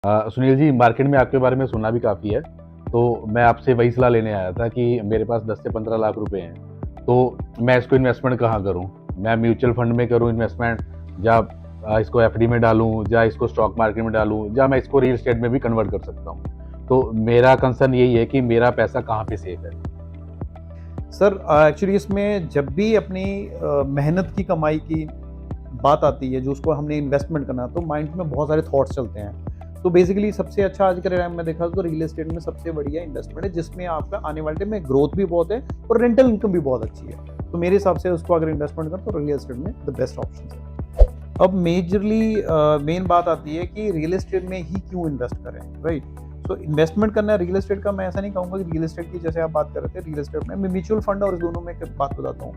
Sunil ji, market में आपके बारे में सुना भी काफ़ी है, तो मैं आपसे वही सलाह लेने आया था कि मेरे पास 10 से 15 लाख रुपए हैं, तो मैं इसको इन्वेस्टमेंट कहाँ करूँ? मैं म्यूचुअल फंड में करूँ इन्वेस्टमेंट, या इसको एफडी में डालूँ, या इसको स्टॉक मार्केट में डालूँ, या मैं इसको रियल एस्टेट में भी कन्वर्ट कर सकता हूँ। तो मेरा कंसर्न यही है कि मेरा पैसा कहाँ पे सेफ है? सर एक्चुअली इसमें जब भी अपनी मेहनत की कमाई की बात आती है, जो उसको हमने इन्वेस्टमेंट करना है, तो माइंड में बहुत सारे थॉट्स चलते हैं। तो बेसिकली सबसे अच्छा आज के टाइम में देखा तो रियल एस्टेट में सबसे बढ़िया इन्वेस्टमेंट है, जिसमें आपका आने वाले टाइम में ग्रोथ भी बहुत है और रेंटल इनकम भी बहुत अच्छी है। तो मेरे हिसाब से उसको अगर इन्वेस्टमेंट करो तो रियल एस्टेट में द बेस्ट ऑप्शन है। अब मेजरली मेन बात आती है कि रियल एस्टेट में ही क्यों इन्वेस्ट करें, राइट? सो इन्वेस्टमेंट करना रियल एस्टेट का, मैं ऐसा नहीं कहूँगा कि रियल एस्टेट की जैसे आप बात कर रहे थे, रियल एस्टेट में मैं म्यूचुअल फंड और इस दोनों में एक बात बताता हूँ।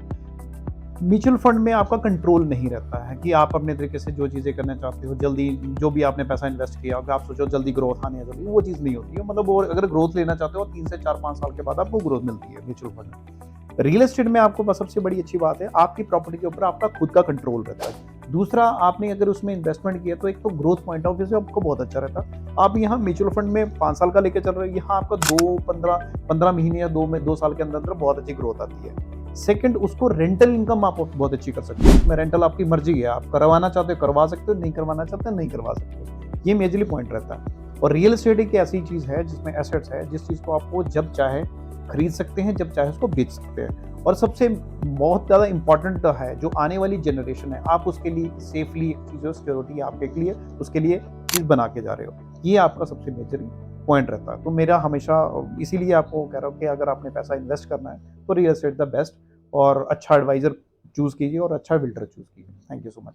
म्यूचुअल फंड में आपका कंट्रोल नहीं रहता है कि आप अपने तरीके से जो चीज़ें करना चाहते हो, जल्दी जो भी आपने पैसा इन्वेस्ट किया, अगर आप सोचो जल्दी ग्रोथ आनी है, जल्दी वो चीज़ नहीं होती है। मतलब वो अगर ग्रोथ लेना चाहते हो 3 से 4-5 साल के बाद आपको ग्रोथ मिलती है म्यूचुअल फंड में। रियल एस्टेट में आपको बस सबसे बड़ी अच्छी बात है, आपकी प्रॉपर्टी के ऊपर आपका खुद का कंट्रोल रहता है। दूसरा, आपने अगर उसमें इन्वेस्टमेंट किया तो एक तो ग्रोथ पॉइंट ऑफ व्यू से आपको बहुत अच्छा रहता है। आप यहाँ म्यूचुअल फंड में 5 साल का लेके चल रहे हो, यहाँ आपका 15 महीने या 2 साल के अंदर बहुत अच्छी ग्रोथ आती है। सेकंड, उसको रेंटल इनकम आप बहुत अच्छी कर सकते हो। उसमें रेंटल आपकी मर्जी है, आप करवाना चाहते हो करवा सकते हो, नहीं करवाना चाहते हो नहीं करवा सकते हो। ये मेजरली पॉइंट रहता है। और रियल एस्टेट एक ऐसी चीज़ है जिसमें एसेट्स है, जिस चीज़ को आपको जब चाहे खरीद सकते हैं, जब चाहे उसको बेच सकते हैं। और सबसे बहुत ज़्यादा इंपॉर्टेंट है, जो आने वाली जनरेशन है, आप उसके लिए सेफली एक चीज़ सिक्योरिटी आपके लिए उसके लिए चीज़ बना के जा रहे हो। ये आपका सबसे मेजर पॉइंट रहता है। तो मेरा हमेशा इसीलिए आपको कह रहा हूँ कि अगर आपने पैसा इन्वेस्ट करना है तो रियल एस्टेट द बेस्ट, और अच्छा एडवाइज़र चूज़ कीजिए और अच्छा फ़िल्टर चूज़ कीजिए। Thank you so much.